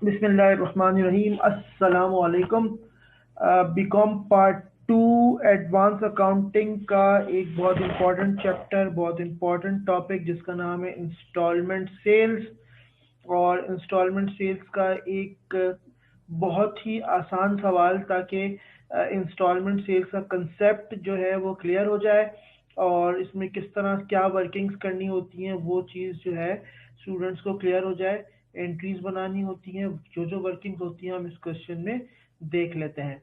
बिस्मिल्लाहिर्रहमानिर्रहीम। अस्सलामु अलैकुम। BCom part two advance accounting का एक बहुत इम्पोर्टेंट चैप्टर, बहुत इम्पोर्टेंट टॉपिक जिसका नाम है इंस्टॉलमेंट सेल्स। और इंस्टॉलमेंट सेल्स का एक बहुत ही आसान सवाल, ताकि इंस्टॉलमेंट सेल्स का कंसेप्ट जो है वो क्लियर हो जाए और इसमें किस तरह क्या वर्किंग्स करनी होती हैं वो चीज़ जो है स्टूडेंट्स को क्लियर हो जाए। एंट्रीज बनानी होती हैं, जो जो वर्किंग्स होती हैं हम इस क्वेश्चन में देख लेते हैं।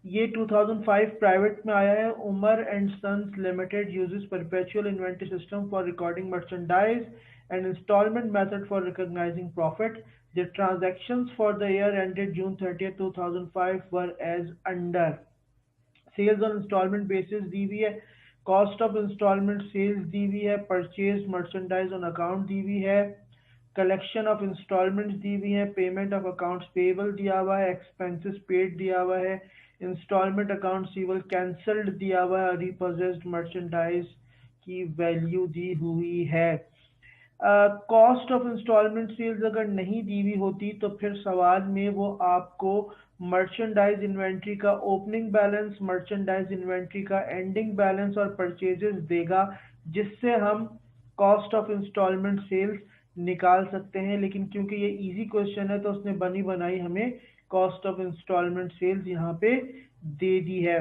ये 2005 प्राइवेट में आया है। Umar and sons limited uses perpetual inventory system for recording merchandise and installment method for recognizing profit. The transactions for the year ended June 30th, 2005 were as under. Sales on installment basis दी हुई है, cost of instalment sales दी हुई है, purchase merchandise on account दी हुई है, collection of installments दी हुई है, payment of accounts payable दिया हुआ है, एक्सपेंसेस पेड दिया हुआ है, इंस्टॉलमेंट अकाउंट रिसीवेबल कैंसल्ड दिया हुआ है, रिपोजेस्ड मर्चेंडाइज की वैल्यू दी हुई है। कॉस्ट ऑफ इंस्टॉलमेंट सेल्स अगर नहीं दी हुई होती तो फिर सवाल में वो आपको मर्चेंडाइज इन्वेंट्री का ओपनिंग बैलेंस, मर्चेंडाइज इन्वेंट्री का एंडिंग बैलेंस और परचेजेस देगा, जिससे हम कॉस्ट ऑफ इंस्टॉलमेंट सेल्स निकाल सकते हैं। लेकिन क्योंकि ये इजी क्वेश्चन है तो उसने बनी बनाई हमें कॉस्ट ऑफ इंस्टॉलमेंट सेल्स यहाँ पे दे दी है।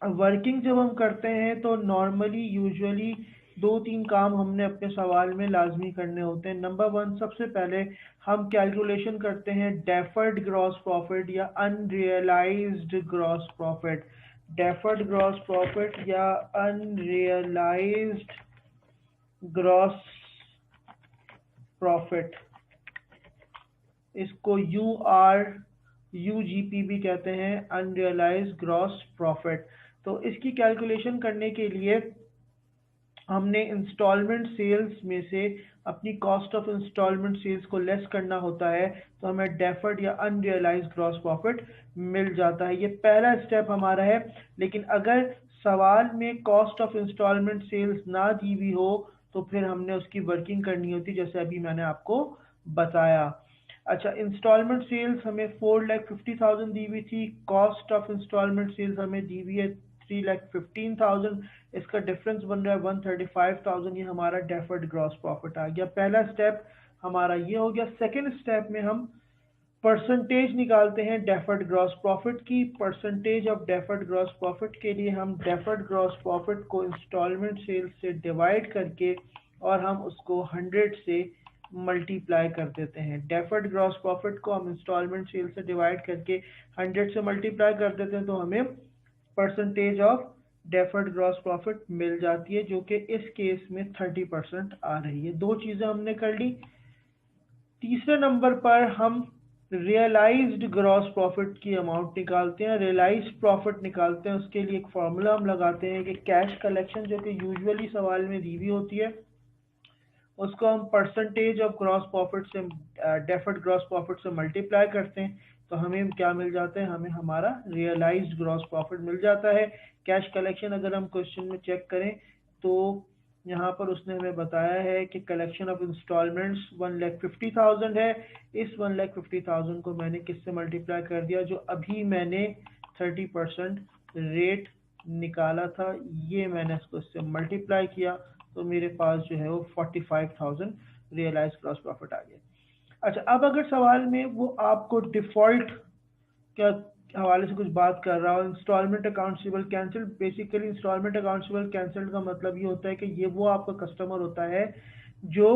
वर्किंग जब हम करते हैं तो नॉर्मली यूजुअली दो तीन काम हमने अपने सवाल में लाजमी करने होते हैं। नंबर वन, सबसे पहले हम कैलकुलेशन करते हैं डेफर्ड ग्रॉस प्रॉफिट या unrealised gross profit. Deferred gross profit या अनरियलाइज्ड ग्रॉस प्रॉफिट, इसको यूजीपी भी कहते हैं, अनरियलाइज्ड ग्रॉस प्रॉफिट। तो इसकी कैलकुलेशन करने के लिए हमने इंस्टॉलमेंट सेल्स में से अपनी कॉस्ट ऑफ इंस्टॉलमेंट सेल्स को लेस करना होता है, तो हमें डेफर्ड या अनरियलाइज्ड ग्रॉस प्रॉफिट मिल जाता है। ये पहला स्टेप हमारा है। लेकिन अगर सवाल में कॉस्ट ऑफ इंस्टॉलमेंट सेल्स ना दी हुई हो तो फिर हमने उसकी वर्किंग करनी होती, जैसे अभी मैंने आपको बताया। अच्छा, इंस्टॉलमेंट सेल्स हमें 4,50,000 दी हुई थी, कॉस्ट ऑफ इंस्टॉलमेंट सेल्स हमें दी हुई है 3,15,000। इसका डिफरेंस बन रहा है 135,000। ये हमारा डेफर्ड ग्रॉस प्रॉफिट आ गया। पहला स्टेप हमारा ये हो गया। सेकेंड स्टेप में हम परसेंटेज निकालते हैं डेफर्ड ग्रॉस प्रॉफिट की। Percentage of deferred gross profit के लिए हम डेफर्ड ग्रॉस प्रॉफिट को इंस्टॉलमेंट सेल्स से डिवाइड करके और हम उसको 100 से मल्टीप्लाई कर देते हैं। डेफर्ड ग्रॉस प्रॉफिट को हम इंस्टॉलमेंट सेल्स से डिवाइड करके 100 से मल्टीप्लाई कर देते हैं, तो हमें percentage of deferred gross profit मिल जाती है, जो कि इस केस में 30% आ रही है। दो चीज़ें हमने कर ली। तीसरे नंबर पर हम रियलाइज्ड ग्रॉस प्रॉफिट की अमाउंट निकालते हैं, रियलाइज्ड प्रॉफिट निकालते हैं। उसके लिए एक फॉर्मूला हम लगाते हैं कि कैश कलेक्शन जो कि यूजुअली सवाल में दी हुई होती है, उसको हम परसेंटेज ऑफ ग्रॉस प्रॉफिट से, डेफर्ड ग्रॉस प्रॉफिट से मल्टीप्लाई करते हैं, तो हमें क्या मिल जाता है, हमें हमारा रियलाइज्ड ग्रॉस प्रॉफिट मिल जाता है। कैश कलेक्शन अगर हम क्वेश्चन में चेक करें तो यहाँ पर उसने हमें बताया है कि कलेक्शन ऑफ इंस्टॉलमेंट्स 1,50,000 है। इस 1,50,000 को मैंने किससे मल्टीप्लाई कर दिया, जो अभी मैंने 30% रेट निकाला था, ये मैंने इसको इससे मल्टीप्लाई किया, तो मेरे पास जो है वो 45,000 रियलाइज ग्रॉस प्रॉफिट आ गया। अच्छा, अब अगर सवाल में वो आपको डिफॉल्ट क्या हवाले से कुछ बात कर रहा हो, instalment account receivable cancel. Basically instalment account receivable cancel का मतलब ये होता है कि ये वो आपका कस्टमर होता है जो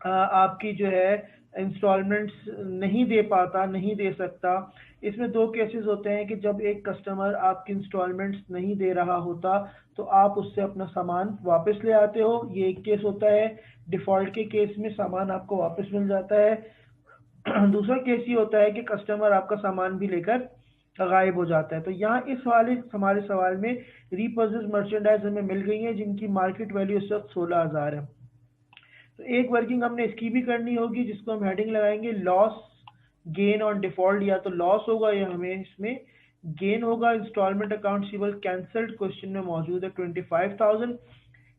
आपकी जो है इंस्टॉलमेंट्स नहीं दे पाता, नहीं दे सकता। इसमें दो केसेस होते हैं कि जब एक कस्टमर आपकी इंस्टॉलमेंट्स नहीं दे रहा होता तो आप उससे अपना सामान वापस ले आते हो, ये एक केस होता है। डिफ़ॉल्ट के केस में सामान आपको वापस मिल जाता है। दूसरा केस ये होता है कि कस्टमर आपका सामान भी लेकर गायब हो जाता है। तो यहाँ इस वाले हमारे सवाल में रीपर्चेज मर्चेंडाइज हमें मिल गई है, जिनकी मार्केट वैल्यू इस वक्त 16,000 है। तो एक वर्किंग हमने इसकी भी करनी होगी, जिसको हम हेडिंग लगाएंगे लॉस गेन ऑन डिफॉल्ट। या तो लॉस होगा या हमें इसमें गेन होगा। Instalment account receivable cancelled question में मौजूद है 25,000।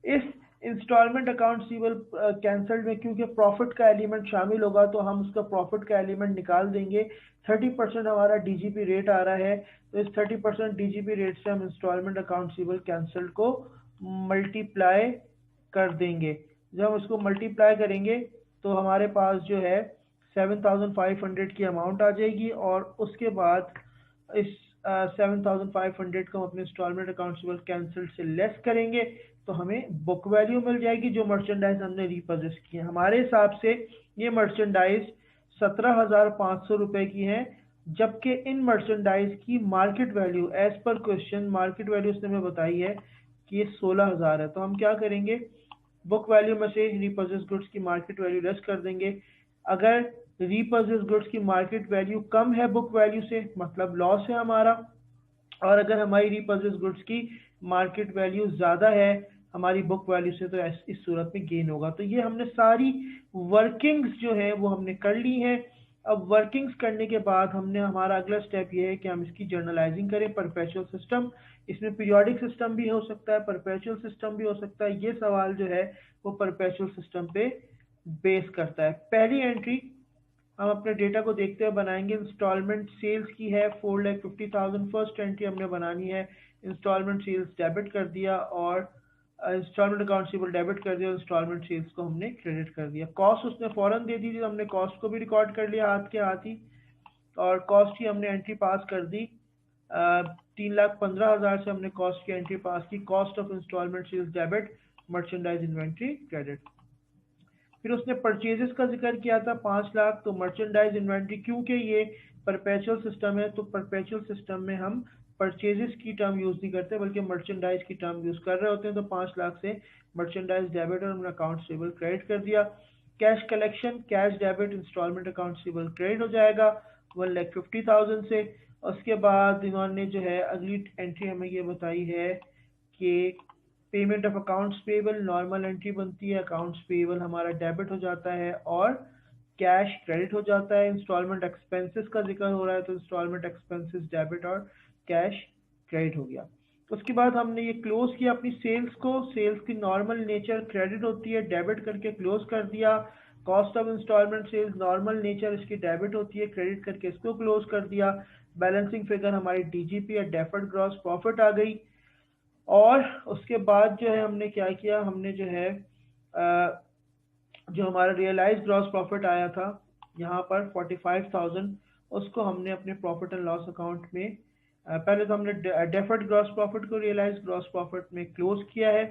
इस इंस्टॉलमेंट अकाउंट रिसीवेबल कैंसल्ड में क्योंकि प्रॉफिट का एलिमेंट शामिल होगा तो हम उसका प्रॉफिट का एलिमेंट निकाल देंगे। 30% हमारा डीजीपी रेट आ रहा है, तो इस 30% डीजीपी रेट से हम इंस्टॉलमेंट अकाउंट रिसीवेबल कैंसल्ड को मल्टीप्लाई कर देंगे। जब हम उसको मल्टीप्लाई करेंगे तो हमारे पास जो है 7500 की अमाउंट आ जाएगी, और उसके बाद इस 7500 को हम अपने इंस्टॉलमेंट अकाउंट रिसीवेबल कैंसिल से लेस करेंगे तो हमें बुक वैल्यू मिल जाएगी जो मर्चेंडाइज हमने रिपोजेस की है। हमारे हिसाब से ये मर्चेंडाइज 17,500 रुपए की है, जबकि इन मर्चेंडाइज की market value as per question market value उसने हमें बताई है कि ये 16,000 है। तो हम क्या करेंगे, बुक वैल्यू में से रिपोजेस गुड्स की मार्केट वैल्यू लेस कर देंगे। अगर रिपोजेस गुड्स की मार्केट वैल्यू कम है बुक वैल्यू से, मतलब लॉस है हमारा, और अगर हमारी रिपोजेस गुड्स की मार्केट वैल्यू ज़्यादा है हमारी बुक वैल्यू से, तो इस सूरत में गेन होगा। तो ये हमने सारी वर्किंग्स जो है वो हमने कर ली हैं। अब वर्किंग्स करने के बाद हमने हमारा अगला स्टेप ये है कि हम इसकी जर्नलाइजिंग करें परपेचुअल सिस्टम। इसमें पीरियोडिक सिस्टम भी हो सकता है, परपेचुअल सिस्टम भी हो सकता है। ये सवाल जो है वो परपेचुअल सिस्टम पे बेस करता है। पहली एंट्री हम अपने डेटा को देखते हुए बनाएंगे। इंस्टॉलमेंट सेल्स की है 4,50,000। फर्स्ट एंट्री हमने बनानी है, इंस्टॉलमेंट सेल्स डेबिट कर दिया और इंस्टॉलमेंट अकाउंट रिसीवेबल डेबिट कर दिया, इंस्टॉलमेंट सेल्स को हमने क्रेडिट कर दिया। कॉस्ट उसने फौरन दे दी थी, हमने कॉस्ट को भी रिकॉर्ड कर लिया हाथ के हाथ ही, और कॉस्ट की हमने एंट्री पास कर दी। 3,15,000 से हमने कॉस्ट की एंट्री पास की। Cost of instalment sales debit, merchandise inventory credit. फिर उसने परचेजेस का जिक्र किया था 5 लाख, तो मर्चेंडाइज इन्वेंट्री, क्योंकि ये परपेचुअल सिस्टम है तो परपेचुअल सिस्टम में हम परचेजेस की टर्म यूज नहीं करते बल्कि मर्चेंडाइज की टर्म यूज कर रहे होते हैं। तो 5 लाख से मर्चेंडाइज डेबिट और अकाउंट रिसीवेबल क्रेडिट कर दिया। Cash collection, cash debit, instalment account receivable credit हो जाएगा 1,50,000 से। उसके बाद इन्होंने जो है अगली एंट्री हमें ये बताई है कि payment of accounts payable, normal entry बनती है, अकाउंट्स पेबल हमारा डेबिट हो जाता है और कैश क्रेडिट हो जाता है। इंस्टॉलमेंट एक्सपेंसेस का जिक्र हो रहा है तो इंस्टॉलमेंट एक्सपेंसेस डेबिट और कैश क्रेडिट हो गया। उसके बाद हमने ये क्लोज किया अपनी सेल्स को। सेल्स की नॉर्मल नेचर क्रेडिट होती है, डेबिट करके क्लोज कर दिया। Cost of instalment sales normal nature इसकी डेबिट होती है, क्रेडिट करके इसको क्लोज कर दिया। बैलेंसिंग फिगर हमारी डीजीपी या डेफर्ड ग्रॉस प्रॉफिट आ गई। और उसके बाद जो है हमने क्या किया, हमने जो है जो हमारा रियलाइज ग्रॉस प्रॉफिट आया था यहाँ पर 45,000, उसको हमने अपने प्रॉफिट एंड लॉस अकाउंट में पहले तो हमने डेफर्ड ग्रॉस प्रॉफिट को रियलाइज ग्रॉस प्रॉफिट में क्लोज किया है,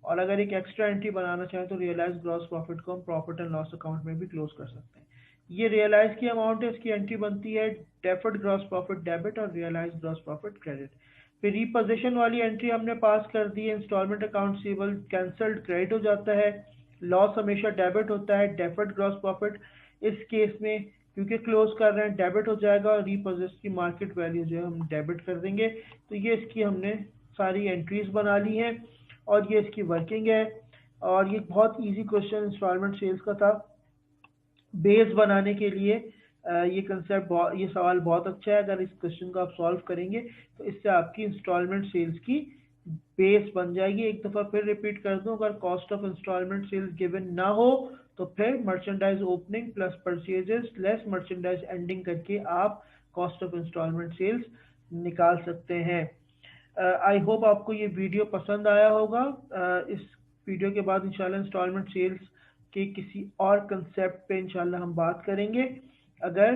और अगर एक एक्स्ट्रा एंट्री बनाना चाहें तो रियलाइज ग्रॉस प्रॉफिट को हम प्रॉफिट एंड लॉस अकाउंट में भी क्लोज कर सकते हैं। ये रियलाइज की अमाउंट है, इसकी एंट्री बनती है डेफर्ड ग्रॉस प्रॉफिट डेबिट और रियलाइज ग्रॉस प्रॉफिट क्रेडिट। फिर रिपोजिशन वाली एंट्री हमने पास कर दी है, instalment account receivable cancelled credit हो जाता है। लॉस हमेशा डेबिट होता है, डेफर्ड ग्रॉस प्रॉफिट इस केस में क्योंकि क्लोज कर रहे हैं डेबिट हो जाएगा, और रिपोजिट की मार्केट वैल्यू जो है हम डेबिट कर देंगे। तो ये इसकी हमने सारी एंट्रीज बना ली हैं और ये इसकी वर्किंग है। और ये बहुत इजी क्वेश्चन इंस्टॉलमेंट सेल्स का था। बेस बनाने के लिए ये कंसेप्ट ये सवाल बहुत अच्छा है। अगर इस क्वेश्चन को आप सॉल्व करेंगे तो इससे आपकी इंस्टॉलमेंट सेल्स की बेस बन जाएगी। एक दफ़ा फिर रिपीट कर दूं, अगर cost of instalment sales given ना हो तो फिर merchandise opening plus purchases less merchandise ending करके आप कॉस्ट ऑफ इंस्टॉलमेंट सेल्स निकाल सकते हैं। आई होप आपको ये वीडियो पसंद आया होगा। इस वीडियो के बाद इंशाल्लाह इंस्टॉलमेंट सेल्स के किसी और कंसेप्ट पे इंशाल्लाह हम बात करेंगे। अगर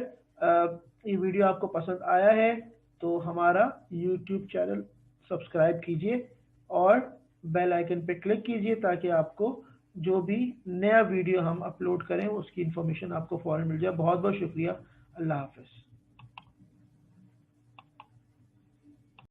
ये वीडियो आपको पसंद आया है तो हमारा यूट्यूब चैनल सब्सक्राइब कीजिए और बेल आइकन पे क्लिक कीजिए ताकि आपको जो भी नया वीडियो हम अपलोड करें उसकी इन्फॉर्मेशन आपको फ़ौरन मिल जाए। बहुत बहुत शुक्रिया। अल्लाह हाफ़िज़।